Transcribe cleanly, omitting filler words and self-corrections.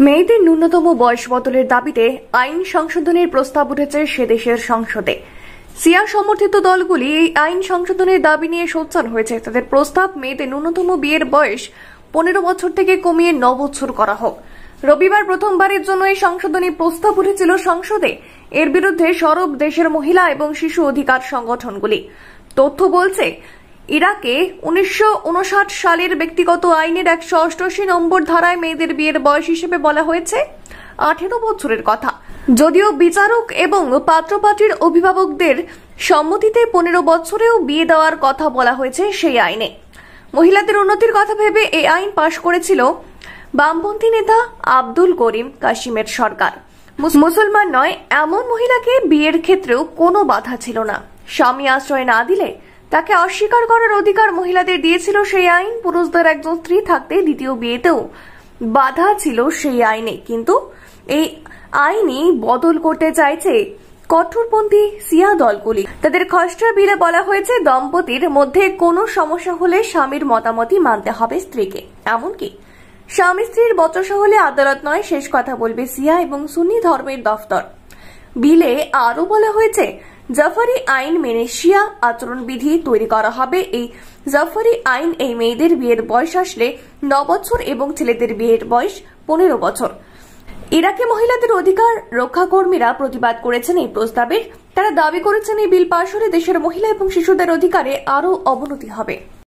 মেয়েদের ন্যূনতম বয়স বদলের দাবিতে আইন সংশোধনের প্রস্তাব উঠেছে সে দেশের সংসদে। সিয়া সমর্থিত দলগুলি এই আইন সংশোধনের দাবি নিয়ে সোচ্চার হয়েছে। তাদের প্রস্তাব, মেয়েদের ন্যূনতম বিয়ের বয়স 15 বছর থেকে কমিয়ে 9 বছর করা হোক। রবিবার প্রথমবারের জন্য এই সংশোধনী প্রস্তাব উঠেছিল সংসদে। এর বিরুদ্ধে সরব দেশের মহিলা এবং শিশু অধিকার সংগঠনগুলি। তথ্য বলছে, ইরাকে 1959 সালের ব্যক্তিগত আইনের 188 নম্বর ধারায় মেয়েদের বিয়ের বয়স হিসেবে বলা হয়েছে 18 বছরের কথা। যদিও বিচারক এবং পাত্রপাত্রীর অভিভাবকদের সম্মতিতে 15 বছরেও বিয়ে দেওয়ার কথা বলা হয়েছে সেই আইনে। মহিলাদের উন্নতির কথা ভেবে এই আইন পাশ করেছিল বামপন্থী নেতা আব্দুল করিম কাশিমের সরকার। মুসলমান নয় এমন মহিলাকে বিয়ের ক্ষেত্রেও কোনো বাধা ছিল না। স্বামী আশ্রয় না দিলে তাকে অস্বীকার করার অধিকার মহিলাদের দিয়েছিল সেই আইন। পুরুষদের একজন স্ত্রী থাকতে দ্বিতীয় বিয়েতেও বাধা ছিল সেই আইনে। কিন্তু এই আইনই বদল করতে চাইছে কঠোরপন্থী সিয়া দলগুলি। তাদের খসড়া বিলে বলা হয়েছে, দম্পতির মধ্যে কোনো সমস্যা হলে স্বামীর মতামতই মানতে হবে স্ত্রীকে। এমনকি স্বামী স্ত্রীর বচসা হলে আদালত নয়, শেষ কথা বলবে সিয়া এবং সুন্নি ধর্মের দফতর। বিলে আরো বলা হয়েছে, জাফারি আইন মেনে শিয়া আচরণবিধি তৈরি করা হবে। এই জাফারি আইন এই মেয়েদের বিয়ের বয়স আসলে 9 বছর এবং ছেলেদের বিয়ের বয়স 15 বছর। ইরাকে মহিলাদের অধিকার রক্ষাকর্মীরা প্রতিবাদ করেছেন এই প্রস্তাবের। তারা দাবি করেছেন, এই বিল পাশ হলে দেশের মহিলা এবং শিশুদের অধিকারে আরো অবনতি হবে।